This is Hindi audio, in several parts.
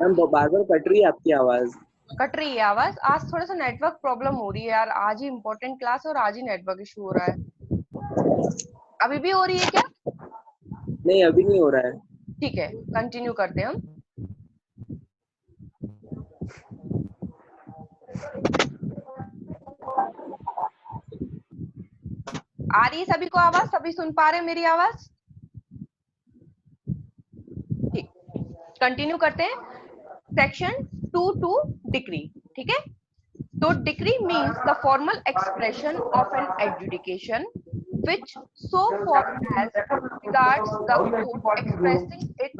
मैम बार बार कट रही है आपकी आवाज। कट रही है आवाज। आज थोड़ा सा नेटवर्क प्रॉब्लम हो रही है यार, आज ही इम्पोर्टेंट क्लास और आज ही नेटवर्क इशू हो रहा है। अभी भी हो रही है क्या? नहीं, अभी नहीं हो रहा है। ठीक है, कंटिन्यू करते हैं हम। आ रही है सभी को आवाज? सभी सुन पा रहे हैं मेरी आवाज? ठीक, कंटिन्यू करते हैं। Section 2 decree. ठीक है, तो decree means the formal expression of an adjudication which so far as regards the court expressing it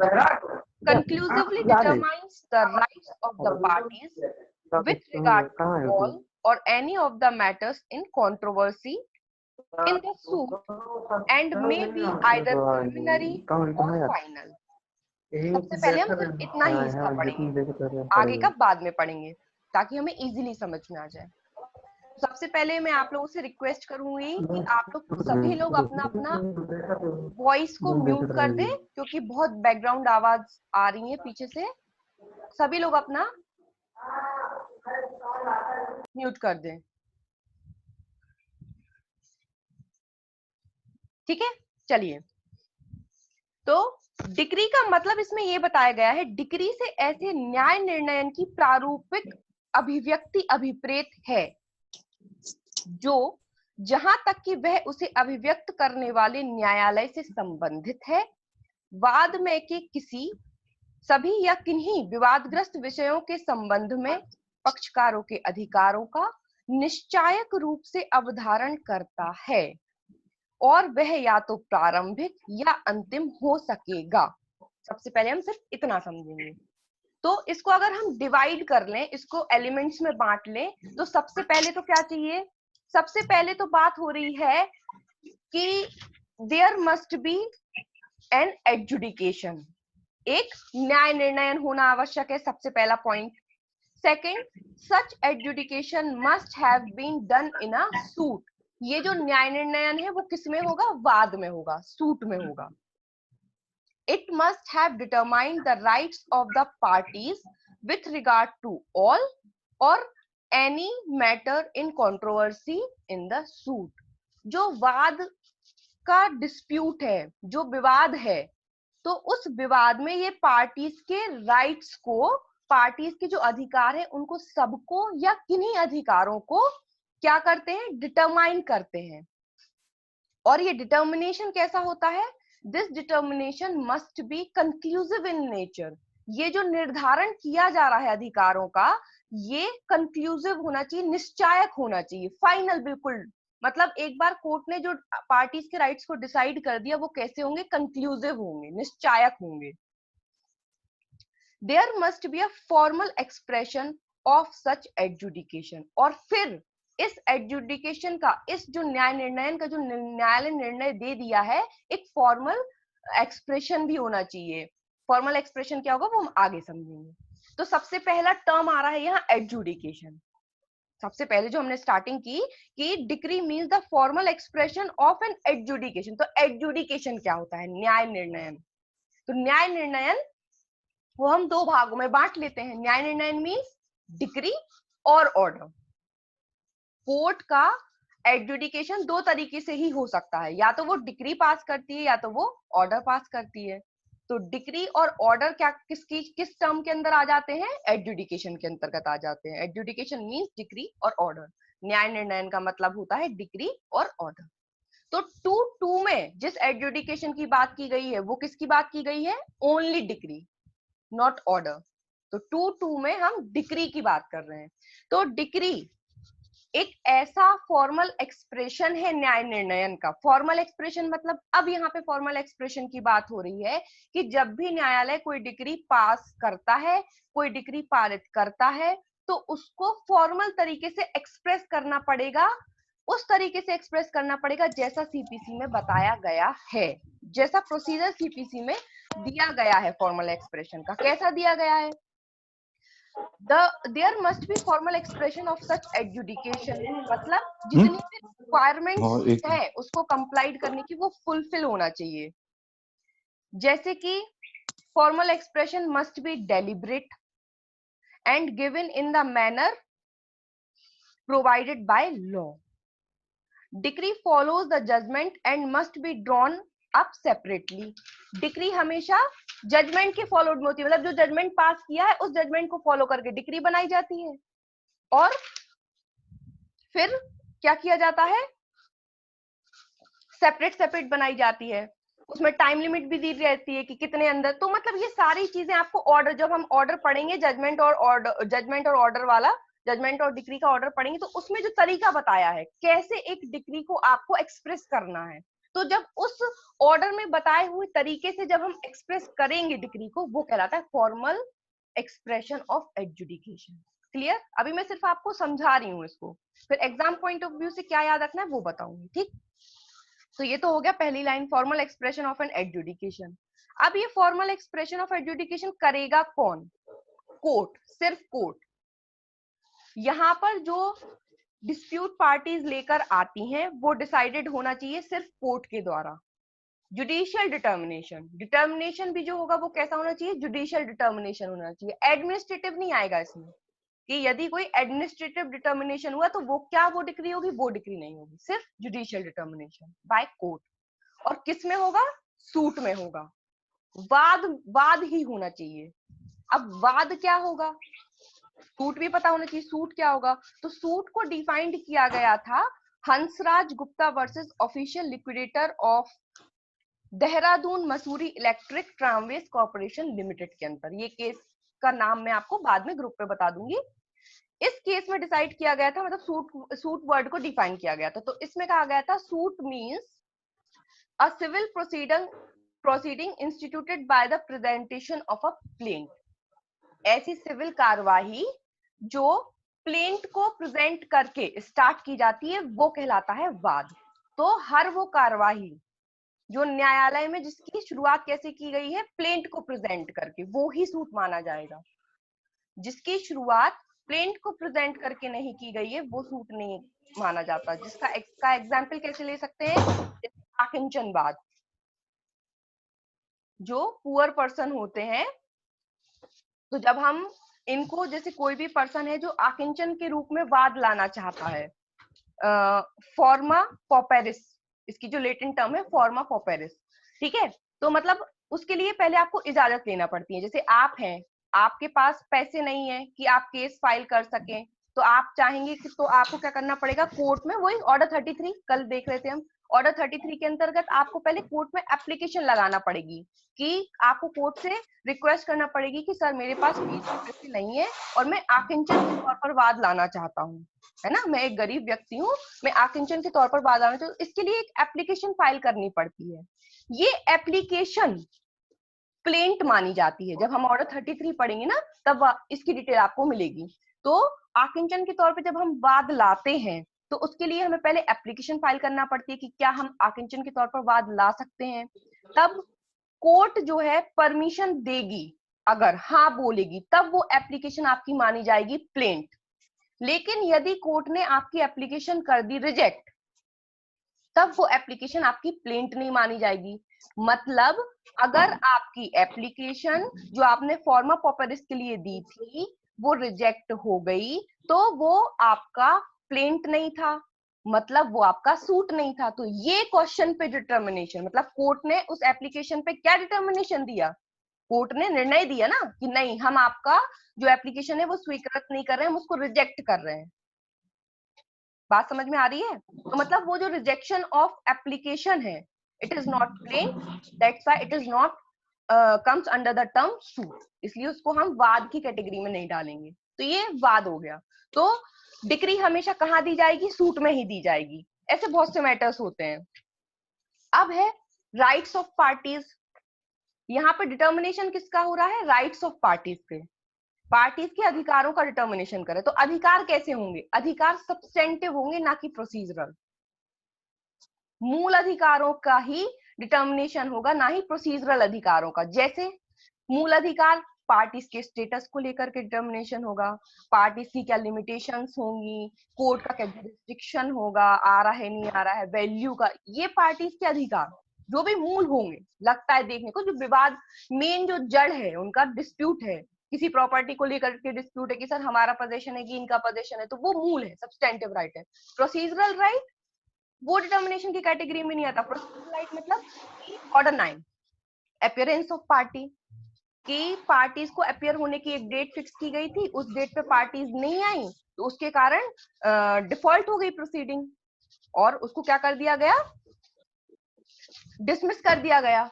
conclusively determines the rights of the parties with regard to all or any of the matters in controversy in the suit and may be either preliminary or final। सबसे पहले हम सिर्फ इतना ही हिस्सा पढ़ेंगे, आगे का बाद में पढ़ेंगे ताकि हमें इजीली समझ में आ जाए। सबसे पहले मैं आप लोगों से रिक्वेस्ट करूंगी कि आप लोग सभी लोग अपना अपना वॉइस को म्यूट कर दें, क्योंकि बहुत बैकग्राउंड आवाज आ रही है पीछे से। सभी लोग अपना म्यूट कर दें, ठीक है। चलिए, तो डिक्री का मतलब इसमें यह बताया गया है, डिक्री से ऐसे न्याय निर्णयन की प्रारूपिक अभिव्यक्ति अभिप्रेत है जो जहां तक कि वह उसे अभिव्यक्त करने वाले न्यायालय से संबंधित है, वाद में के किसी सभी या किन्हीं विवादग्रस्त विषयों के संबंध में पक्षकारों के अधिकारों का निश्चायक रूप से अवधारण करता है और वह या तो प्रारंभिक या अंतिम हो सकेगा। सबसे पहले हम सिर्फ इतना समझेंगे। तो इसको अगर हम डिवाइड कर लें, इसको एलिमेंट्स में बांट लें, तो सबसे पहले तो क्या चाहिए? सबसे पहले तो बात हो रही है कि there must be an adjudication, एक न्याय निर्णयन होना आवश्यक है, सबसे पहला point. Second, such adjudication must have been done in a suit, ये जो न्याय निर्णयन है वो किसमें होगा? वाद में होगा, सूट में होगा। It must have determined the rights of the parties with regard to all or any matter in controversy in the suit। जो वाद का डिस्प्यूट है, जो विवाद है, तो उस विवाद में ये पार्टीज के राइट्स को, पार्टीज के जो अधिकार है उनको, सबको या किन्हीं अधिकारों को क्या करते हैं? डिटरमाइन करते हैं। और ये डिटर्मिनेशन कैसा होता है? This determination must be conclusive in nature, ये जो निर्धारण किया जा रहा है अधिकारों का, ये कंक्लूसिव होना चाहिए, निश्चायक होना चाहिए, फाइनल, बिल्कुल। मतलब एक बार कोर्ट ने जो पार्टीज के राइट्स को डिसाइड कर दिया, वो कैसे होंगे? कंक्लूसिव होंगे, निश्चायक होंगे। There must be a formal expression of such adjudication, और फिर इस एडजुडिकेशन का, इस जो न्याय निर्णयन का जो न्यायालय निर्णय दे दिया है, एक फॉर्मल एक्सप्रेशन भी होना चाहिए। फॉर्मल एक्सप्रेशन क्या होगा वो हम आगे समझेंगे। तो सबसे पहला टर्म आ रहा है यहाँ एडजुडिकेशन। सबसे पहले जो हमने स्टार्टिंग की कि decree means the formal expression of an adjudication, तो एडजुडिकेशन क्या होता है? न्याय निर्णयन। तो न्याय निर्णयन वो हम दो भागों में बांट लेते हैं। न्याय निर्णयन मीन्स डिक्री और ऑर्डर। कोर्ट का एडजुडिकेशन दो तरीके से ही हो सकता है, या तो वो डिक्री पास करती है या तो वो ऑर्डर पास करती है। तो डिक्री और ऑर्डर क्या किस टर्म के अंदर आ जाते हैं? एडजुडिकेशन के अंतर्गत आ जाते हैं। एडजुडिकेशन मीन्स डिक्री और ऑर्डर। न्याय निर्णयन का मतलब होता है डिक्री और ऑर्डर। तो 2:2 में जिस एडजुडिकेशन की बात की गई है वो किसकी बात की गई है? Only decree, not order. तो 2:2 में हम डिक्री की बात कर रहे हैं। तो डिक्री एक ऐसा फॉर्मल एक्सप्रेशन है न्याय निर्णयन का। फॉर्मल एक्सप्रेशन मतलब, अब यहाँ पे फॉर्मल एक्सप्रेशन की बात हो रही है कि जब भी न्यायालय कोई डिक्री पास करता है, कोई डिक्री पारित करता है, तो उसको फॉर्मल तरीके से एक्सप्रेस करना पड़ेगा, उस तरीके से एक्सप्रेस करना पड़ेगा जैसा सीपीसी में बताया गया है, जैसा प्रोसीजर सीपीसी में दिया गया है। फॉर्मल एक्सप्रेशन का कैसा दिया गया है? there must be formal expression of such adjudication, मतलब जितनी भी रिक्वायरमेंट्स है उसको कंप्लाइड करने की, वो फुलफिल होना चाहिए। जैसे कि formal expression must be deliberate, and given in the manner provided by law. Decree follows the judgment and must be drawn up separately. Decree हमेशा जजमेंट के फॉलोड में होती है, मतलब जो जजमेंट पास किया है उस जजमेंट को फॉलो करके डिक्री बनाई जाती है और फिर क्या किया जाता है, सेपरेट सेपरेट बनाई जाती है। उसमें टाइम लिमिट भी दी रहती है कि कितने अंदर। तो मतलब ये सारी चीजें आपको ऑर्डर, जब हम ऑर्डर पढ़ेंगे जजमेंट और ऑर्डर वाला, जजमेंट और डिक्री का ऑर्डर पढ़ेंगे तो उसमें जो तरीका बताया है कैसे एक डिक्री को आपको एक्सप्रेस करना है, तो जब उस ऑर्डर में बताए हुए तरीके से जब हम एक्सप्रेस करेंगे डिक्री को, वो कहलाता है formal expression of adjudication. Clear? अभी मैं सिर्फ आपको समझा रही हूँ इसको, फिर एग्जाम पॉइंट ऑफ व्यू से क्या याद रखना है वो बताऊंगी। ठीक, तो ये तो हो गया पहली line, formal expression of an adjudication. अब ये फॉर्मल एक्सप्रेशन ऑफ एडजुडिकेशन करेगा कौन? कोर्ट, सिर्फ कोर्ट। यहाँ पर जो डिस्प्यूट पार्टीज लेकर आती हैं वो डिसाइडेड होना चाहिए सिर्फ कोर्ट के द्वारा। जुडिशियल डिटर्मिनेशन, डिटर्मिनेशन भी जो होगा वो कैसा होना चाहिए? जुडिशियल डिटर्मिनेशन होना चाहिए। एडमिनिस्ट्रेटिव नहीं आएगा इसमें कि यदि कोई एडमिनिस्ट्रेटिव डिटर्मिनेशन हुआ तो वो क्या, वो डिक्री होगी? वो डिक्री नहीं होगी, सिर्फ जुडिशियल डिटर्मिनेशन बाय कोर्ट। और किस में होगा? सूट में होगा। वाद ही होना चाहिए। अब वाद क्या होगा? सूट भी पता होना चाहिए, सूट क्या होगा? तो सूट को डिफाइंड किया गया था Hansraj Gupta versus official liquidator of Dehradun Mussoorie electric tramways corporation limited के अंदर। ये केस का नाम मैं आपको बाद में ग्रुप पे बता दूंगी। इस केस में डिसाइड किया गया था, मतलब सूट वर्ड को डिफाइन किया गया था। तो इसमें कहा गया था suit means a civil proceeding instituted by the presentation of a plaint. ऐसी सिविल कार्यवाही जो प्लेंट को प्रेजेंट करके स्टार्ट की जाती है वो कहलाता है वाद। तो हर वो कार्यवाही जो न्यायालय में जिसकी शुरुआत कैसे की गई है? प्लेंट को प्रेजेंट करके, वो ही सूट माना जाएगा। जिसकी शुरुआत प्लेंट को प्रेजेंट करके नहीं की गई है वो सूट नहीं माना जाता। जिसका एग्जाम्पल कैसे ले सकते हैं? आकिंचनवाद। जो पुअर पर्सन होते हैं, तो जब हम इनको, जैसे कोई भी पर्सन है जो आकिंचन के रूप में वाद लाना चाहता है, फॉर्मा पॉपेरिस, इसकी जो लेटिन टर्म है फॉर्मा पॉपेरिस, ठीक है? तो मतलब उसके लिए पहले आपको इजाजत लेना पड़ती है। जैसे आप हैं, आपके पास पैसे नहीं है कि आप केस फाइल कर सकें, तो आप चाहेंगे कि, तो आपको क्या करना पड़ेगा? कोर्ट में, वही ऑर्डर 33 कल देख रहे थे हम, ऑर्डर 33 के अंतर्गत आपको पहले कोर्ट में एप्लीकेशन लगाना पड़ेगी कि आपको कोर्ट से रिक्वेस्ट करना पड़ेगी कि सर मेरे पास पैसे नहीं है और मैं आकिंचन के तौर पर वाद लाना चाहता हूँ, है ना, मैं एक गरीब व्यक्ति हूँ, मैं आकिंचन के तौर पर वाद लाना चाहता हूँ। इसके लिए एक एप्लीकेशन फाइल करनी पड़ती है। ये एप्लीकेशन प्लेंट मानी जाती है। जब हम ऑर्डर 33 पढ़ेंगे ना तब इसकी डिटेल आपको मिलेगी। तो आकिंचन के तौर पे जब हम वाद लाते हैं तो उसके लिए हमें पहले एप्लीकेशन फाइल करना पड़ती है कि क्या हम आकिंचन के तौर पर वाद ला सकते हैं। तब कोर्ट जो है परमिशन देगी, अगर हाँ बोलेगी तब वो एप्लीकेशन आपकी मानी जाएगी प्लेंट। लेकिन यदि कोर्ट ने आपकी एप्लीकेशन कर दी रिजेक्ट, तब वो एप्लीकेशन आपकी प्लेंट नहीं मानी जाएगी। मतलब अगर आपकी एप्लीकेशन जो आपने फॉर्मा पॉपेरिस के लिए दी थी वो रिजेक्ट हो गई तो वो आपका प्लेंट नहीं था, मतलब वो आपका सूट नहीं था। तो ये क्वेश्चन पे डिटर्मिनेशन, मतलब कोर्ट ने उस एप्लीकेशन पे क्या डिटर्मिनेशन दिया? कोर्ट ने निर्णय दिया ना कि नहीं, हम आपका जो एप्लीकेशन है वो स्वीकृत नहीं कर रहे हैं, हम उसको रिजेक्ट कर रहे हैं। बात समझ में आ रही है? तो मतलब वो जो रिजेक्शन ऑफ एप्लीकेशन है, it is not plaint, that's why it is not comes under the term suit, इसलिए उसको हम वाद की कैटेगरी में नहीं डालेंगे। तो ये वाद हो गया। तो डिक्री हमेशा कहाँ दी जाएगी? सूट में ही दी जाएगी। ऐसे बहुत से मैटर्स होते हैं। अब है राइट्स ऑफ पार्टीज। यहाँ पे डिटर्मिनेशन किसका हो रहा है? राइट्स ऑफ पार्टीज पे, पार्टीज के अधिकारों का डिटर्मिनेशन करे। तो अधिकार कैसे होंगे? अधिकार सब्सटेंटिव होंगे, ना कि प्रोसीजरल। मूल अधिकारों का ही डिटर्मिनेशन होगा, ना ही प्रोसीजरल अधिकारों का। जैसे मूल अधिकार पार्टीज के स्टेटस को लेकर के डिटर्मिनेशन होगा, पार्टीज की क्या लिमिटेशंस होंगी, कोर्ट का क्या जुरिस्डिक्शन होगा, आ रहा है नहीं आ रहा है, वैल्यू का, ये पार्टीज के अधिकार जो भी मूल होंगे। लगता है देखने को जो विवाद, मेन जो जड़ है उनका डिस्प्यूट है किसी प्रॉपर्टी को लेकर के डिस्प्यूट है कि सर हमारा पोजीशन है कि इनका पोजीशन है, तो वो मूल है, सब्सटेंटिव राइट है। प्रोसीजरल राइट वो डिटर्मिनेशन की कैटेगरी में नहीं आता। प्रोसीजरल राइट मतलब ऑर्डर 9 अपीयरेंस ऑफ पार्टी, कि पार्टीज को अपीयर होने की एक डेट फिक्स की गई थी, उस डेट पे पार्टीज नहीं आई तो उसके कारण डिफॉल्ट हो गई प्रोसीडिंग और उसको क्या कर दिया गया, डिसमिस कर दिया गया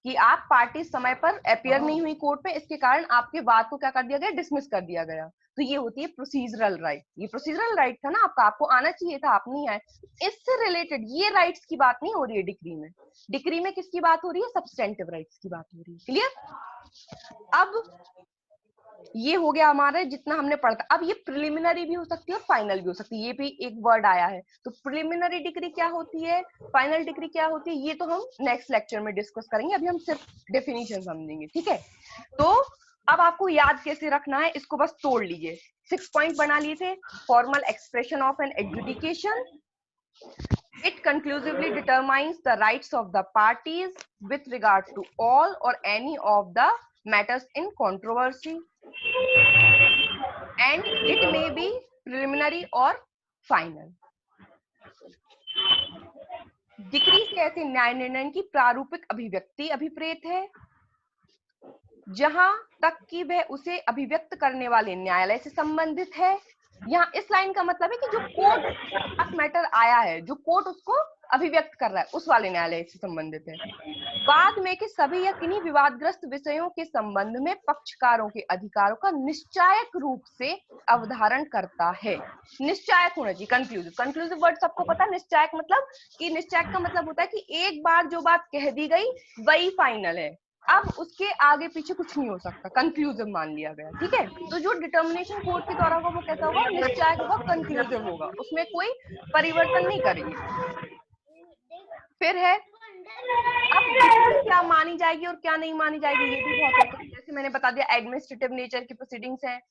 कि आप पार्टी समय पर अपीयर नहीं हुई कोर्ट में, इसके कारण आपके वाद को क्या कर दिया गया, डिसमिस कर दिया गया। तो ये होती है प्रोसीजरल राइट। ये प्रोसीजरल राइट था ना आपका, आपको आना चाहिए था, आप नहीं आए। इससे रिलेटेड ये राइट्स की बात नहीं हो रही है डिक्री में। डिक्री में किसकी बात हो रही है, सब्सटेंटिव राइट्स की बात हो रही है। क्लियर? अब ये हो गया हमारा जितना हमने पढ़ा था। अब ये प्रिलिमिनरी भी हो सकती है और फाइनल भी हो सकती है, ये भी एक वर्ड आया है। तो प्रिलिमिनरी डिग्री क्या होती है, फाइनल डिग्री क्या होती है, ये तो हम नेक्स्ट लेक्चर में डिस्कस करेंगे। अभी हम सिर्फ डेफिनेशन समझेंगे, ठीक है। तो अब आपको याद कैसे रखना है, इसको बस तोड़ लीजिए। 6 पॉइंट बना लिए थे। Formal expression of an adjudication, it conclusively determines the rights of the parties with regard to all or any of the matters in controversy, and it may be preliminary or final. Decree से ऐसे न्याय निर्णय की प्रारूपिक अभिव्यक्ति अभिप्रेत है जहां तक कि वह उसे अभिव्यक्त करने वाले न्यायालय से संबंधित है। यहाँ इस लाइन का मतलब है कि जो कोर्ट मैटर आया है, जो कोर्ट उसको अभिव्यक्त कर रहा है, उस वाले न्यायालय से संबंधित है। बाद में कि सभी या किन्हीं विवादग्रस्त विषयों के संबंध में पक्षकारों के अधिकारों का निश्चायक रूप से अवधारण करता है। निश्चायक होना चाहिए, कंक्लूसिव। कंक्लूसिव वर्ड सबको पता है, निश्चायक मतलब कि निश्चायक का मतलब होता है कि एक बार जो बात कह दी गई वही फाइनल है, अब उसके आगे पीछे कुछ नहीं हो सकता, कंक्लूसिव मान लिया गया, ठीक है। तो जो डिटर्मिनेशन कोर्ट के द्वारा होगा वो कैसा होगा, निश्चायक होगा, कंक्लूसिव होगा, उसमें कोई परिवर्तन नहीं करेंगे। फिर है अब क्या मानी जाएगी और क्या नहीं मानी जाएगी, ये भी बहुत होता है। जैसे मैंने बता दिया एडमिनिस्ट्रेटिव नेचर की प्रोसीडिंग्स हैं,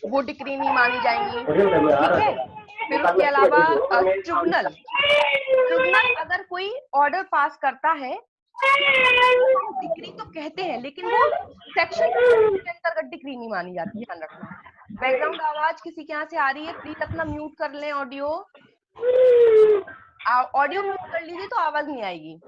वो डिक्री नहीं मानी जाएंगी, ठीक है। फिर उसके अलावा ट्रिब्यूनल अगर कोई ऑर्डर पास करता है तो डिक्री तो कहते हैं, लेकिन वो सेक्शन के अंतर्गत डिक्री नहीं मानी जाती, ध्यान रखना। बैकग्राउंड आवाज किसी के यहाँ से आ रही है, प्लीज अपना म्यूट कर लें ऑडियो। ऑडियो म्यूट कर लीजिए तो आवाज नहीं आएगी,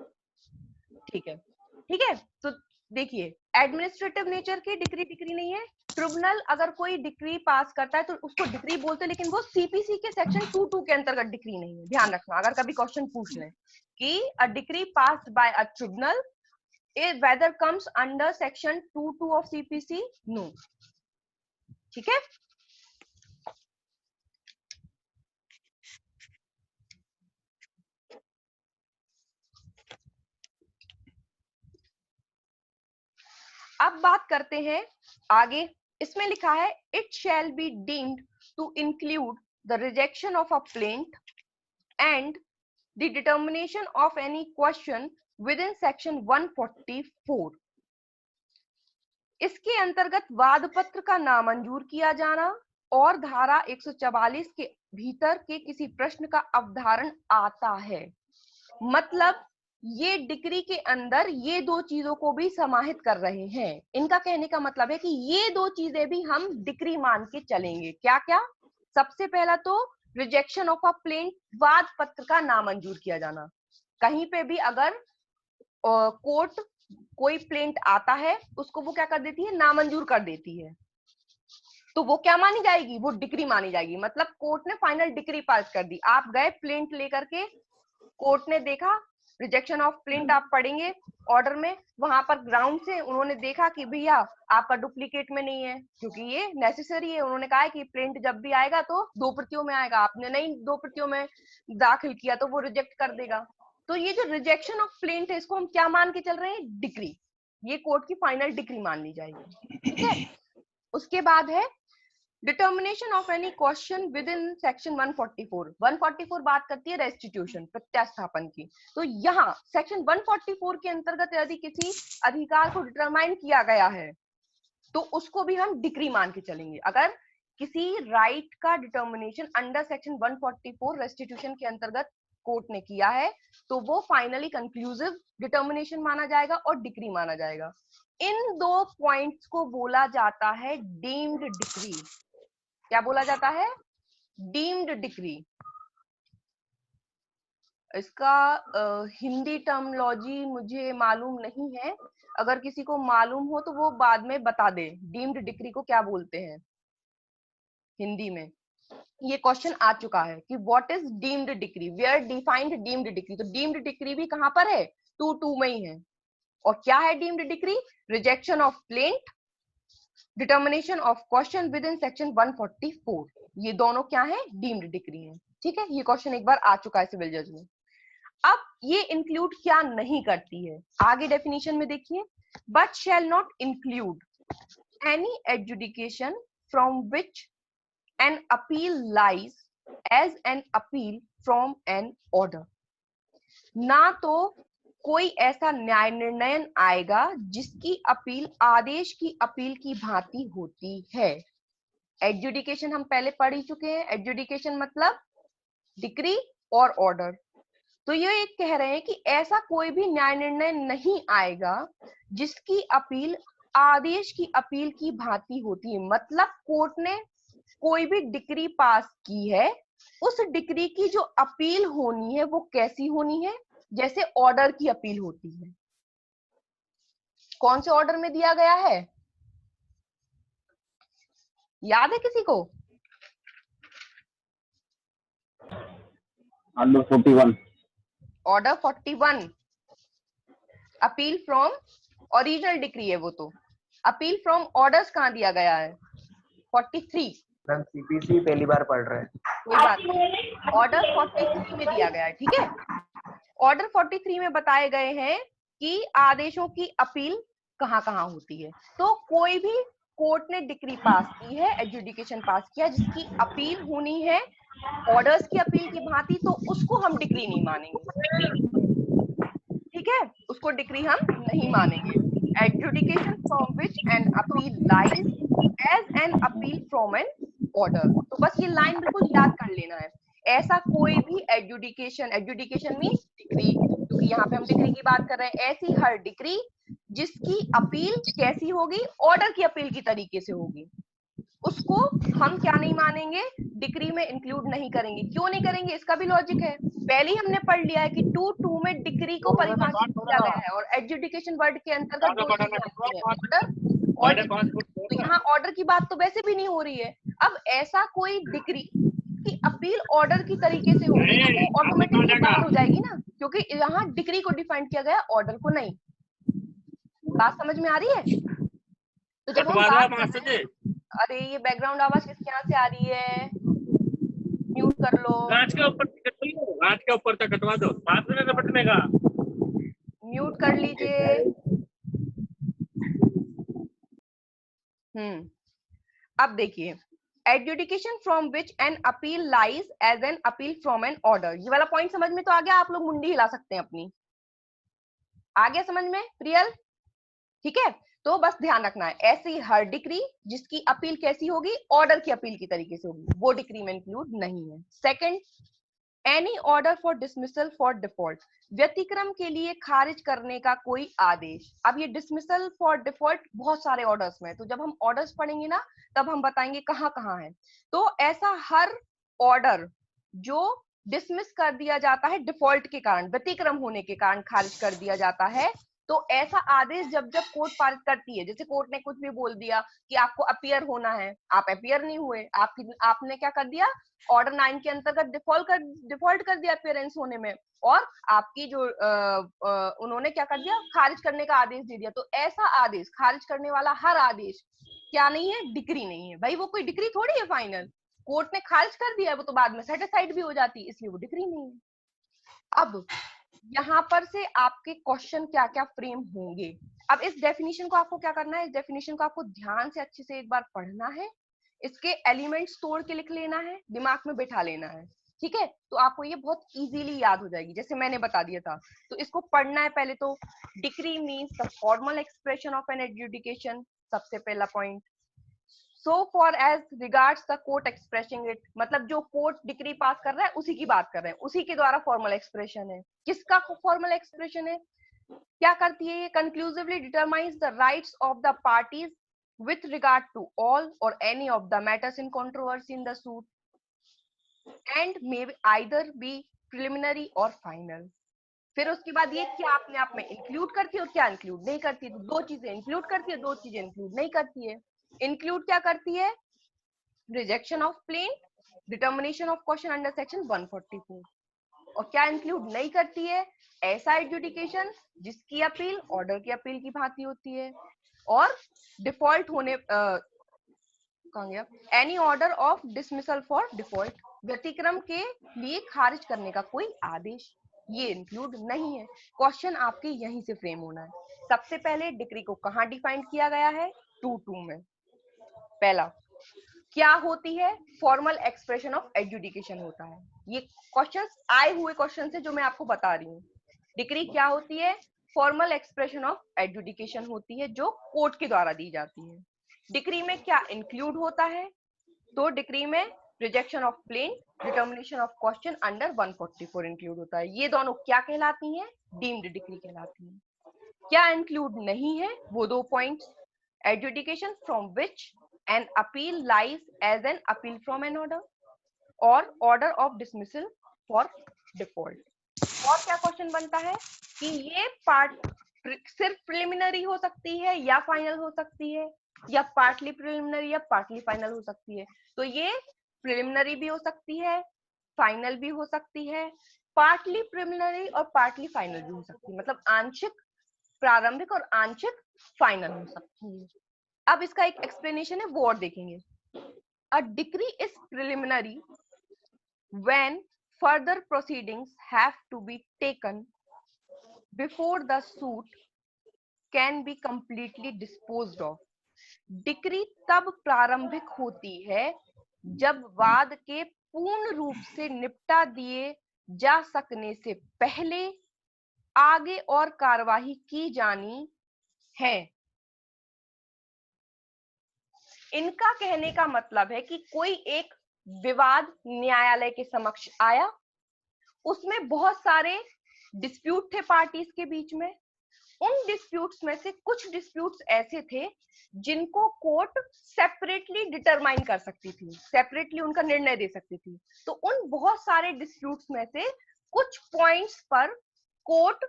ठीक है, ठीक है। तो देखिए एडमिनिस्ट्रेटिव नेचर की डिक्री नहीं है। ट्रिब्यूनल अगर कोई डिक्री पास करता है तो उसको डिक्री बोलते हैं, लेकिन वो सीपीसी के सेक्शन 22 के अंतर्गत डिक्री नहीं है, ध्यान रखना। अगर कभी क्वेश्चन पूछ लें कि अ decree passed by a tribunal whether comes under section 22 of CPC, no, ठीक है। अब बात करते हैं आगे। इसमें लिखा है it shall be deemed to include the rejection of a plaint and the determination of any question within section 144। इसके अंतर्गत वाद पत्र का नामंजूर किया जाना और धारा 144 के भीतर के किसी प्रश्न का अवधारण आता है। मतलब ये डिक्री के अंदर ये दो चीजों को भी समाहित कर रहे हैं। इनका कहने का मतलब है कि ये दो चीजें भी हम डिक्री मान के चलेंगे। क्या क्या? सबसे पहला तो रिजेक्शन ऑफ अ प्लेंट, वाद पत्र का नामंजूर किया जाना। कहीं पे भी अगर कोर्ट कोई प्लेंट आता है उसको वो क्या कर देती है, नामंजूर कर देती है, तो वो क्या मानी जाएगी, वो डिक्री मानी जाएगी। मतलब कोर्ट ने फाइनल डिक्री पास कर दी, आप गए प्लेंट लेकर के, कोर्ट ने देखा रिजेक्शन ऑफ प्लेंट आप पढ़ेंगे ऑर्डर में, वहां पर ग्राउंड से उन्होंने देखा कि भैया आपका डुप्लीकेट में नहीं है क्योंकि ये नेसेसरी है। उन्होंने कहा है कि प्लेंट जब भी आएगा तो 2 प्रतियों में आएगा, आपने नहीं 2 प्रतियों में दाखिल किया तो वो रिजेक्ट कर देगा। तो ये जो रिजेक्शन ऑफ प्लेंट है इसको हम क्या मान के चल रहे हैं, डिक्री। ये कोर्ट की फाइनल डिक्री मान ली जाएगी, ठीक है। उसके बाद है determination of any question within section 144। 144 बात करती है रेस्टिट्यूशन, प्रत्यास्थापन की। तो यहाँ सेक्शन 144 के अंतर्गत यदि किसी अधिकार को डिटरमाइन किया गया है तो उसको भी हम डिक्री मान के चलेंगे। अगर किसी राइट का डिटर्मिनेशन अंडर सेक्शन 144 रेस्टिट्यूशन के अंतर्गत कोर्ट ने किया है तो वो फाइनली कंक्लूसिव डिटर्मिनेशन माना जाएगा और डिक्री माना जाएगा। इन दो पॉइंट्स को बोला जाता है डीम्ड डिक्री। क्या बोला जाता है? Deemed decree. इसका हिंदी टर्मिनोलॉजी मुझे मालूम नहीं है, अगर किसी को मालूम हो तो वो बाद में बता दे डीम्ड डिक्री को क्या बोलते हैं हिंदी में। ये क्वेश्चन आ चुका है कि what is deemed decree, where defined deemed decree. तो डीम्ड डिक्री भी कहां पर है? 2:2 में ही है। और क्या है deemed decree? Rejection of plaint, determination of question within section 144। ये दोनों क्या है? डीम्ड डिक्री है। ठीक है, ये क्वेश्चन एक बार आ चुका है सिविल जज में। अब ये इंक्लूड क्या नहीं करती है, आगे डेफिनेशन में देखिए। But shall not include any adjudication from which an appeal lies as an appeal from an order. ना तो कोई ऐसा न्याय निर्णय आएगा जिसकी अपील आदेश की अपील की भांति होती है। एडजुडिकेशन हम पहले पढ़ ही चुके हैं। एडजुडिकेशन मतलब डिक्री और ऑर्डर। तो ये एक कह रहे हैं कि ऐसा कोई भी न्याय निर्णय नहीं आएगा जिसकी अपील आदेश की अपील की भांति होती है। मतलब कोर्ट ने कोई भी डिक्री पास की है, उस डिक्री की जो अपील होनी है वो कैसी होनी है? जैसे ऑर्डर की अपील होती है। कौन से ऑर्डर में दिया गया है? याद है किसी को? Order 41। Order 41 appeal from original decree है वो। तो अपील फ्रॉम ऑर्डर्स कहां दिया गया है? 43। मैम सीपीसी पहली बार पढ़ रहे हैं। कोई बात नहीं, ऑर्डर 43 में दिया गया है। ठीक है, ऑर्डर 43 में बताए गए हैं कि आदेशों की अपील कहां कहां होती है। तो कोई भी कोर्ट ने डिक्री पास की है, एडजुडिकेशन पास किया जिसकी अपील होनी है ऑर्डर्स की अपील की भांति, तो उसको हम डिक्री नहीं मानेंगे। ठीक है, उसको डिक्री हम नहीं मानेंगे। Adjudication from which an appeal lies as an appeal from an order. तो बस ये लाइन बिल्कुल याद कर लेना है। ऐसा कोई भी एडजुडिकेशन, एडजुडिकेशन मींस डिक्री, क्योंकि यहाँ पे हम डिक्री की बात कर रहे हैं, ऐसी हर डिक्री जिसकी अपील कैसी होगी? ऑर्डर की अपील की तरीके से होगी, उसको हम क्या नहीं मानेंगे? डिक्री में इंक्लूड नहीं करेंगे। क्यों नहीं करेंगे? इसका भी लॉजिक है। पहले ही हमने पढ़ लिया है कि 2:2 में डिक्री को परिभाषित किया गया है और एडजुडिकेशन वर्ड के अंतर्गत दो चीजें आती हैं, ऑर्डर और डिक्री। तो यहाँ ऑर्डर की बात तो वैसे भी नहीं हो रही है। अब ऐसा कोई डिक्री की अपील ऑर्डर की तरीके से होगी तो वो ऑटोमेटिकली बाहर हो जाएगी ना, क्योंकि यहाँ डिक्री को डिफाइन किया गया, ऑर्डर को नहीं। बात समझ में आ रही है? तो जब हम बात, अरे ये बैकग्राउंड आवाज किसके यहाँ से आ रही है? म्यूट कर लो। रात के ऊपर तक कटवा दो, साथ में निपटने का। म्यूट कर लीजिए। अब देखिए, adjudication from which an appeal lies as an appeal from an order. ये वाला पॉइंट समझ में तो आ गया? आप लोग मुंडी हिला सकते हैं अपनी। आ गया समझ में प्रियल? ठीक है, तो बस ध्यान रखना है, ऐसी हर डिक्री जिसकी अपील कैसी होगी? ऑर्डर की अपील की तरीके से होगी, वो डिक्री में इंक्लूड नहीं है। Second, any order for dismissal for default, व्यतिक्रम के लिए खारिज करने का कोई आदेश। अब ये डिसमिसल फॉर डिफॉल्ट बहुत सारे ऑर्डर्स में है, तो जब हम ऑर्डर्स पढ़ेंगे ना तब हम बताएंगे कहां कहां है। तो ऐसा हर ऑर्डर जो डिसमिस कर दिया जाता है डिफॉल्ट के कारण, व्यतिक्रम होने के कारण खारिज कर दिया जाता है, तो ऐसा आदेश जब जब कोर्ट पारित करती है, जैसे कोर्ट ने कुछ भी बोल दिया कि आपको अपीयर होना है, आप अपीयर नहीं हुए, आपने क्या कर दिया? ऑर्डर 9 के अंतर्गत डिफॉल्ट कर दिया अपीयरेंस होने में, और आपकी जो उन्होंने क्या कर दिया? खारिज करने का आदेश दे दिया। तो ऐसा आदेश, खारिज करने वाला हर आदेश क्या नहीं है? डिक्री नहीं है। भाई वो कोई डिक्री थोड़ी है फाइनल, कोर्ट ने खारिज कर दिया है, वो तो बाद में सेटिस्फाइड भी हो जाती है, इसलिए वो डिक्री नहीं है। अब यहाँ पर से आपके क्वेश्चन क्या क्या फ्रेम होंगे। अब इस डेफिनेशन को आपको क्या करना है? इस डेफिनेशन को आपको ध्यान से अच्छे से एक बार पढ़ना है, इसके एलिमेंट्स तोड़ के लिख लेना है, दिमाग में बैठा लेना है। ठीक है, तो आपको ये बहुत इजीली याद हो जाएगी, जैसे मैंने बता दिया था। तो इसको पढ़ना है पहले तो। Decree means the formal expression of an adjudication, सबसे पहला point. So far as regards the court expressing it, मतलब जो कोर्ट डिक्री पास कर रहा है उसी की बात कर रहे हैं, उसी के द्वारा फॉर्मल एक्सप्रेशन है। किसका फॉर्मल एक्सप्रेशन है? क्या करती है ये? Conclusively determines the rights of the parties with regard to all or any of the matters in controversy in the suit and may either be preliminary or final. फिर उसके बाद ये क्या अपने आप में इंक्लूड करती है और क्या इंक्लूड नहीं करती है। तो दो चीजें इंक्लूड करती है, दो चीजें इंक्लूड नहीं करती है। इंक्लूड क्या करती है? Rejection of plaint, determination of question under section 144। और क्या इंक्लूड नहीं करती है? ऐसा एडजुडिकेशन जिसकी अपील ऑर्डर की अपील की भांति होती है और डिफॉल्ट होने any order of dismissal for default, व्यतिक्रम के लिए खारिज करने का कोई आदेश, ये इंक्लूड नहीं है। क्वेश्चन आपके यहीं से फ्रेम होना है। सबसे पहले डिक्री को कहां डिफाइन किया गया है? 2.2 में। पहला क्या होती है? फॉर्मल एक्सप्रेशन ऑफ एडजुडिकेशन होता है। ये क्वेश्चंस आए हुए क्वेश्चन से जो मैं आपको बता रही हूँ। डिक्री क्या होती है? फॉर्मल एक्सप्रेशन ऑफ एडजुडिकेशन होती है जो कोर्ट के द्वारा दी जाती है। डिक्री में क्या इंक्लूड होता है? तो डिक्री में rejection of plaint, determination of question under 144 include होता है। ये दोनों क्या कहलाती हैं? डीम्ड डिक्री कहलाती हैं। क्या इंक्लूड नहीं है? वो दो points, adjudication from which an appeal lies as an appeal from an order or order of dismissal for default। और क्या क्वेश्चन बनता है कि ये पार्ट सिर्फ प्रिलिमिनरी हो सकती है या फाइनल हो सकती है, या पार्टली प्रिलिमिनरी या पार्टली फाइनल हो सकती है। तो ये प्रिलिमिनरी भी हो सकती है, फाइनल भी हो सकती है, पार्टली प्रिलिमिनरी और पार्टली फाइनल भी हो सकती है। मतलब आंशिक प्रारंभिक और आंशिक फाइनल हो सकती है। अब इसका एक एक्सप्लेनेशन है, वो और देखेंगे। A decree is preliminary when further proceedings have to be taken before the suit can be completely disposed of. Decree तब प्रारंभिक होती है जब वाद के पूर्ण रूप से निपटा दिए जा सकने से पहले आगे और कार्यवाही की जानी है। इनका कहने का मतलब है कि कोई एक विवाद न्यायालय के समक्ष आया, उसमें बहुत सारे डिस्प्यूट थे पार्टीज के बीच में। उन डिस्प्यूट्स में से कुछ डिस्प्यूट्स ऐसे थे जिनको कोर्ट सेपरेटली डिटरमाइन कर सकती थी, सेपरेटली उनका निर्णय दे सकती थी। तो उन बहुत सारे डिस्प्यूट्स में से कुछ पॉइंट्स पर कोर्ट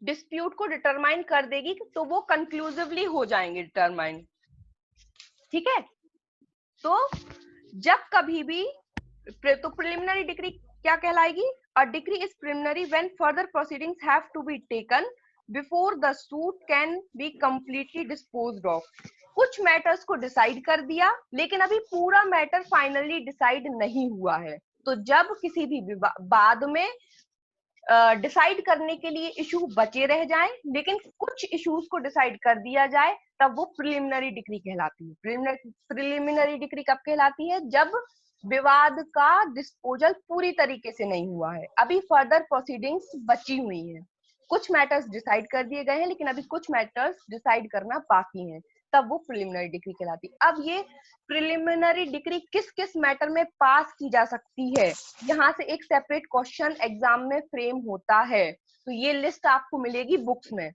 डिस्प्यूट को डिटरमाइन कर देगी, तो वो कंक्लूसिवली हो जाएंगे डिटरमाइन। ठीक है? तो जब कभी भी तो प्रिलिमिनरी डिक्री क्या कहलाएगी? A decree is preliminary when further proceedings have to be taken before the suit can be completely disposed of. कुछ मैटर्स को डिसाइड कर दिया लेकिन अभी पूरा मैटर फाइनली डिसाइड नहीं हुआ है। तो जब किसी भी बाद में डिसाइड करने के लिए इशू बचे रह जाएं लेकिन कुछ इश्यूज को डिसाइड कर दिया जाए, तब वो प्रिलिमिनरी डिक्री कहलाती है। प्रिलिमिनरी डिक्री कब कहलाती है? जब विवाद का डिस्पोजल पूरी तरीके से नहीं हुआ है, अभी फर्दर प्रोसीडिंग्स बची हुई हैं। कुछ मैटर्स डिसाइड कर दिए गए हैं लेकिन अभी कुछ मैटर्स डिसाइड करना बाकी हैं, तब वो प्रिलिमिनरी डिक्री कहलाती है। अब ये प्रिलिमिनरी डिक्री किस किस मैटर में पास की जा सकती है, यहाँ से एक सेपरेट क्वेश्चन एग्जाम में फ्रेम होता है। तो ये लिस्ट आपको मिलेगी बुक्स में।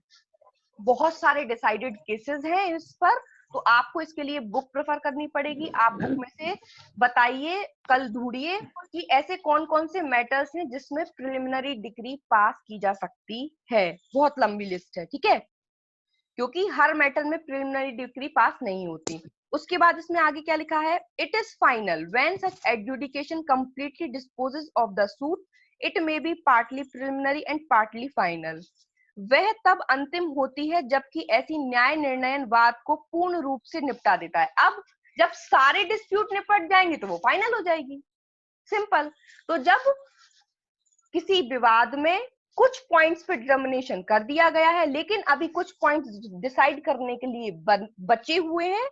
बहुत सारे डिसाइडेड केसेस हैं इस पर, तो आपको इसके लिए बुक प्रेफर करनी पड़ेगी। आप बुक में से बताइए, कल ढूंढिए कि ऐसे कौन कौन से मैटर्स हैं जिसमें प्रिलिमिनरी डिक्री पास की जा सकती है। बहुत लंबी लिस्ट है, ठीक है, क्योंकि हर मैटर में प्रिलिमिनरी डिक्री पास नहीं होती। उसके बाद इसमें आगे क्या लिखा है? It is final when such adjudication completely dispossess of the suit, it may be partly preliminary and partly final. वह तब अंतिम होती है जबकि ऐसी न्याय निर्णयन वाद को पूर्ण रूप से निपटा देता है। अब जब सारे डिस्प्यूट निपट जाएंगे तो वो फाइनल हो जाएगी, सिंपल। तो जब किसी विवाद में कुछ पॉइंट्स पे डिटर्मिनेशन कर दिया गया है लेकिन अभी कुछ पॉइंट्स डिसाइड करने के लिए बचे हुए हैं,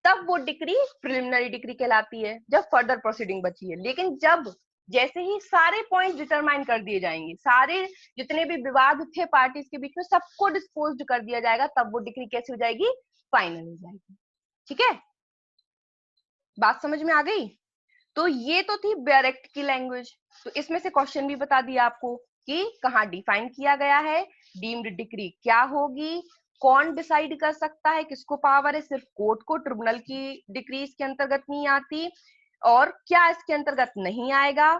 तब वो डिक्री प्रिलिमिनरी डिक्री कहलाती है, जब फर्दर प्रोसीडिंग बची है। लेकिन जब जैसे ही सारे पॉइंट्स डिटरमाइन कर दिए जाएंगे, सारे जितने भी विवाद थे पार्टीज के बीच में सबको डिस्पोज्ड कर दिया जाएगा, तब वो डिक्री कैसी हो जाएगी? फाइनल हो जाएगी। ठीक है, बात समझ में आ गई? तो ये तो थी डायरेक्ट की लैंग्वेज। तो इसमें से क्वेश्चन भी बता दिया आपको कि कहाँ डिफाइन किया गया है, डीम्ड डिक्री क्या होगी, कौन डिसाइड कर सकता है, किसको पावर है, सिर्फ कोर्ट को, ट्रिब्यूनल की डिक्री इसके अंतर्गत नहीं आती, और क्या इसके अंतर्गत नहीं आएगा,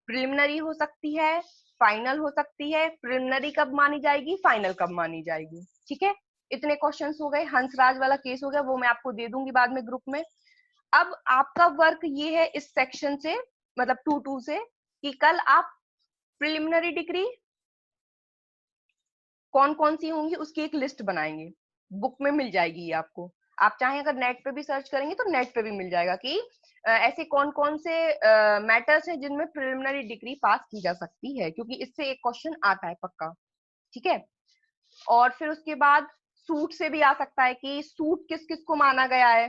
प्रिलिमिनरी हो सकती है, फाइनल हो सकती है, प्रिलिमिनरी कब मानी जाएगी, फाइनल कब मानी जाएगी। ठीक है, इतने क्वेश्चंस हो गए। हंसराज वाला केस हो गया, वो मैं आपको दे दूंगी बाद में ग्रुप में। अब आपका वर्क ये है इस सेक्शन से, मतलब 2.2 से, कि कल आप प्रिलिमिनरी डिक्री कौन कौन सी होंगी उसकी एक लिस्ट बनाएंगे, बुक में मिल जाएगी ये आपको। आप चाहें अगर नेट पे भी सर्च करेंगे तो नेट पे भी मिल जाएगा कि ऐसे कौन कौन से मैटर्स हैं जिनमें प्रिलिमिनरी डिग्री पास की जा सकती है, क्योंकि इससे एक क्वेश्चन आता है पक्का। ठीक है, और फिर उसके बाद सूट से भी आ सकता है कि सूट किस किस को माना गया है,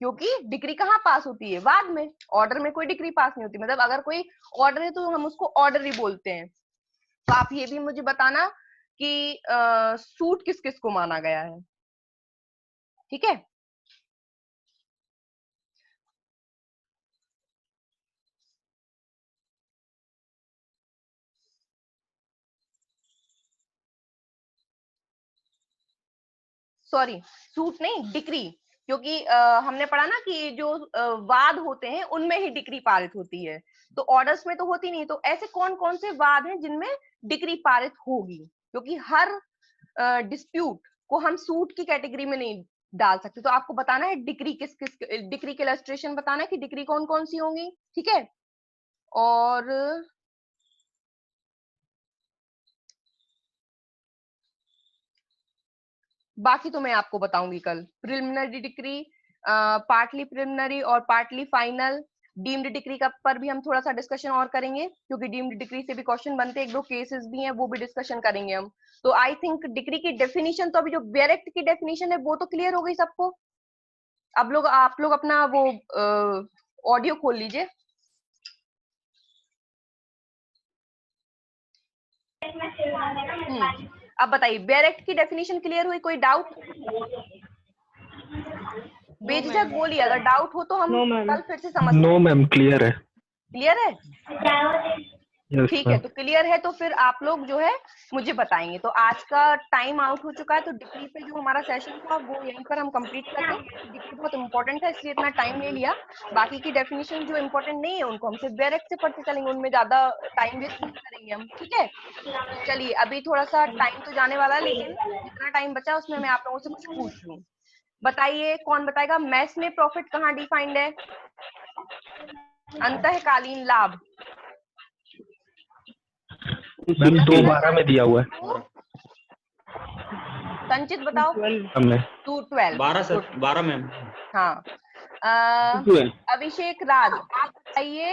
क्योंकि डिग्री कहाँ पास होती है, बाद में। ऑर्डर में कोई डिग्री पास नहीं होती, मतलब अगर कोई ऑर्डर है तो हम उसको ऑर्डर ही बोलते हैं। तो आप ये भी मुझे बताना कि सूट किस किस को माना गया है। ठीक है, सॉरी सूट नहीं, डिक्री, क्योंकि हमने पढ़ा ना कि जो वाद होते हैं उनमें ही डिक्री पारित होती है, तो ऑर्डर्स में तो होती नहीं। तो ऐसे कौन कौन से वाद हैं जिनमें डिक्री पारित होगी, क्योंकि हर डिस्प्यूट को हम सूट की कैटेगरी में नहीं डाल सकते। तो आपको बताना है डिक्री किस किस, डिक्री के इलस्ट्रेशन बताना है कि डिक्री कौन कौन सी होंगी। ठीक है, और बाकी तो मैं आपको बताऊंगी कल। प्रिलिमिनरी डिक्री, पार्टली प्रिलिमिनरी और पार्टली फाइनल, डीम्ड डिक्री का पर भी हम थोड़ा सा डिस्कशन और करेंगे, क्योंकि डीम्ड डिक्री से भी क्वेश्चन बनते हैं, एक दो केसेस भी हैं, वो भी डिस्कशन करेंगे हम। तो आई थिंक डिक्री की डेफिनेशन, तो अभी जो बेरेक्ट की डेफिनेशन है वो तो क्लियर हो गई सबको। अब लोग, आप लोग अपना वो ऑडियो खोल लीजिए। अब बताइए, बेरेक्ट की डेफिनेशन क्लियर हुई, कोई डाउट? बेझिझक बोलिए, अगर डाउट हो तो हम कल फिर से समझ। नो मैम, क्लियर है। क्लियर है? यस ठीक है, तो क्लियर है तो फिर आप लोग जो है मुझे बताएंगे। तो आज का टाइम आउट हो चुका है, तो डिग्री पे जो हमारा सेशन था वो यहीं पर हम कंप्लीट करते हैं। डिग्री बहुत इंपॉर्टेंट है, इसलिए इतना टाइम ले लिया। बाकी की डेफिनेशन जो इंपॉर्टेंट नहीं है उनको हम सिर्फ डायरेक्ट से पढ़ते चलेंगे, उनमें ज्यादा टाइम वेस्ट नहीं करेंगे हम। ठीक है, तो चलिए, अभी थोड़ा सा टाइम तो जाने वाला है, लेकिन जितना टाइम बचा उसमें मैं आप लोगों से कुछ पूछ लूं। बताइए, कौन बताएगा, मैथ्स में प्रॉफिट कहाँ डिफाइंड है? अंतःकालीन लाभ मैम 2:12 में दिया हुआ है संचित, बताओ। हमने 2:12 12 मैम। हाँ, अभिषेक राज, आप बताइए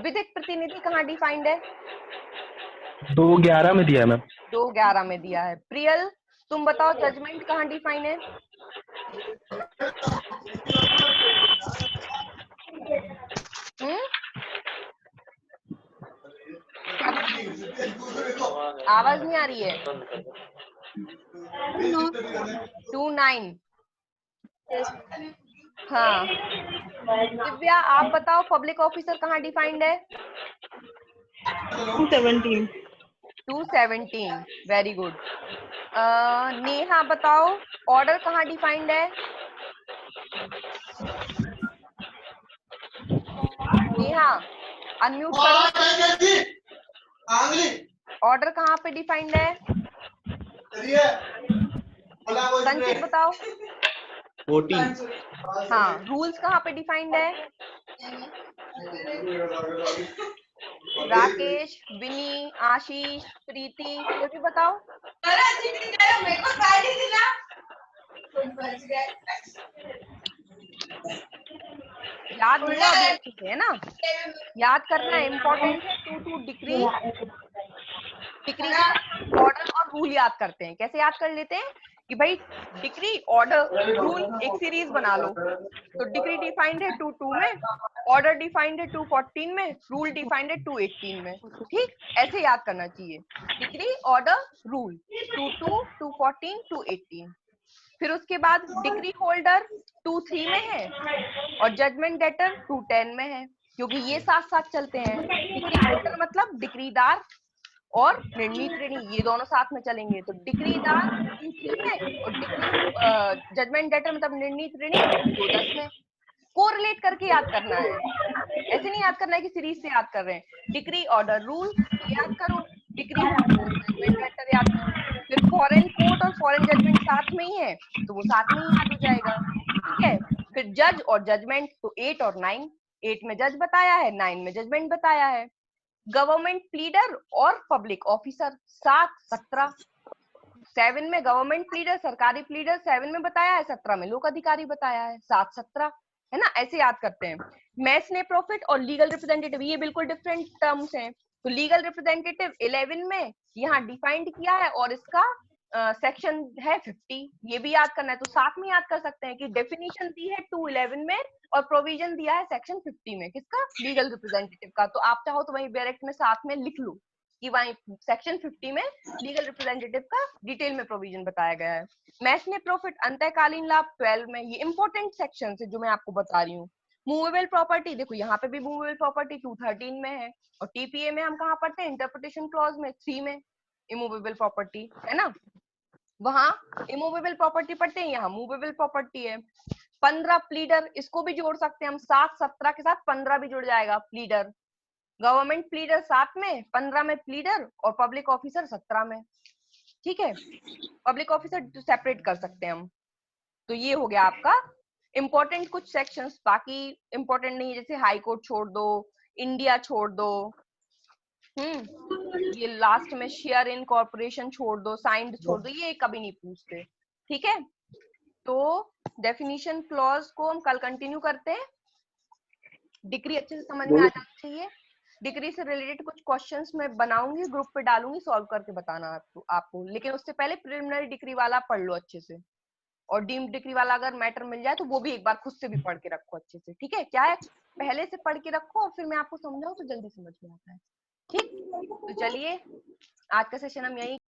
विधिक प्रतिनिधि कहाँ डिफाइंड है? 2:11 में दिया है मैम। 2:11 में दिया है। प्रियल, तुम बताओ जजमेंट कहाँ डिफाइन है? आवाज नहीं आ रही है। 2:9। हाँ, दिव्या आप बताओ पब्लिक ऑफिसर कहाँ डिफाइंड है? 2:17। 2:17, वेरी गुड। नेहा बताओ ऑर्डर कहाँ डिफाइंड है? नेहा अनम्यूट करो। ऑर्डर कहाँ पे डिफाइंड है? संचित बताओ। 14। हाँ, रूल्स कहाँ पे डिफाइंड है? राकेश, विनी, आशीष, प्रीति, कोई भी बताओ। याद हुआ अभी अच्छे से, है ना? याद करना है, इम्पोर्टेंट है। 2 डिग्री का ऑर्डर और रूल याद करते हैं। कैसे याद कर लेते हैं कि भाई डिग्री, ऑर्डर, रूल एक सीरीज बना लो। तो डिग्री डिफाइंड है 2:2 में, ऑर्डर डिफाइंड है 2:14 में, रूल डिफाइंड है 2:18 में। ठीक, ऐसे याद करना चाहिए, डिग्री, ऑर्डर, रूल, 2:2, 2:14, 2:18। फिर उसके बाद डिग्री होल्डर 2:3 में है और जजमेंट डेटर 2:10 में है, क्योंकि ये साथ साथ चलते हैं। डिग्री होल्डर मतलब डिग्रीदार, और निर्णीत ऋणी, ये दोनों साथ में चलेंगे। तो डिक्रीदार 3 में और डिक्री जजमेंट डेटर मतलब निर्णीत ऋणी 2-10 में। कोरिलेट करके याद करना है, ऐसे नहीं याद करना है कि सीरीज से याद कर रहे हैं। डिक्री ऑर्डर रूल याद करो, डिक्री जजमेंट लेटर याद करो, फिर फॉरेन कोर्ट और फॉरेन जजमेंट साथ में ही है तो वो साथ में ही याद हो जाएगा, ठीक है। फिर जज और जजमेंट, तो 8 और 9, 8 में जज बताया है, 9 में जजमेंट बताया है। गवर्नमेंट प्लीडर और पब्लिक ऑफिसर 7, 17, 7 में गवर्नमेंट प्लीडर सरकारी प्लीडर 7 में बताया है, 17 में लोक अधिकारी बताया है, 7, 17 है ना, ऐसे याद करते हैं। मैस ने प्रॉफिट और लीगल रिप्रेजेंटेटिव ये बिल्कुल डिफरेंट टर्म्स हैं। तो लीगल रिप्रेजेंटेटिव 11 में यहाँ डिफाइंड किया है और इसका सेक्शन है 50, ये भी याद करना है। तो साथ में याद कर सकते हैं कि डेफिनेशन दी है 211 में और प्रोविजन दिया है सेक्शन 50 में, किसका, लीगल रिप्रेजेंटेटिव का। तो आप चाहो तो वही डायरेक्ट में साथ में लिख लो कि वही सेक्शन 50 में लीगल रिप्रेजेंटेटिव का डिटेल में प्रोविजन बताया गया है। मैस ने प्रॉफिट अंतःकालीन लाभ 12 में, ये इंपॉर्टेंट सेक्शन है जो मैं आपको बता रही हूँ। मूवेबल प्रॉपर्टी, देखो यहाँ पे भी मूवेबल प्रॉपर्टी 213 में है और टीपीए में हम कहाँ पढ़ते हैं, इंटरप्रिटेशन क्लॉज में 3 में इमूवेबल प्रॉपर्टी है ना, वहां इमूवेबल प्रॉपर्टी पढ़ते हैं, यहाँ मूवेबल प्रॉपर्टी है। 15 प्लीडर, इसको भी जोड़ सकते हैं हम, 7, 17 के साथ 15 भी जुड़ जाएगा प्लीडर। गवर्नमेंट प्लीडर 7 में, 15 में प्लीडर और पब्लिक ऑफिसर 17 में, ठीक है। पब्लिक ऑफिसर सेपरेट कर सकते हैं हम। तो ये हो गया आपका इंपॉर्टेंट कुछ सेक्शंस, बाकी इंपॉर्टेंट नहीं है, जैसे हाई कोर्ट छोड़ दो, इंडिया छोड़ दो, ये लास्ट में शेयर इन कॉर्पोरेशन छोड़ दो, साइंड छोड़ दो, ये कभी नहीं पूछते, ठीक है। तो डेफिनेशन क्लॉज को हम कल कंटिन्यू करते हैं। डिक्री अच्छे से समझ में आ जाना चाहिए। डिक्री से रिलेटेड कुछ क्वेश्चंस मैं बनाऊंगी, ग्रुप पे डालूंगी, सॉल्व करके बताना आपको। लेकिन उससे पहले प्रिलिमिनरी डिक्री वाला पढ़ लो अच्छे से, और डीम्ड डिक्री वाला अगर मैटर मिल जाए तो वो भी एक बार खुद से भी पढ़ के रखो अच्छे से, ठीक है। क्या है, पहले से पढ़ के रखो और फिर मैं आपको समझाऊं तो जल्दी समझ में आता है, ठीक। तो चलिए आज का सेशन हम यही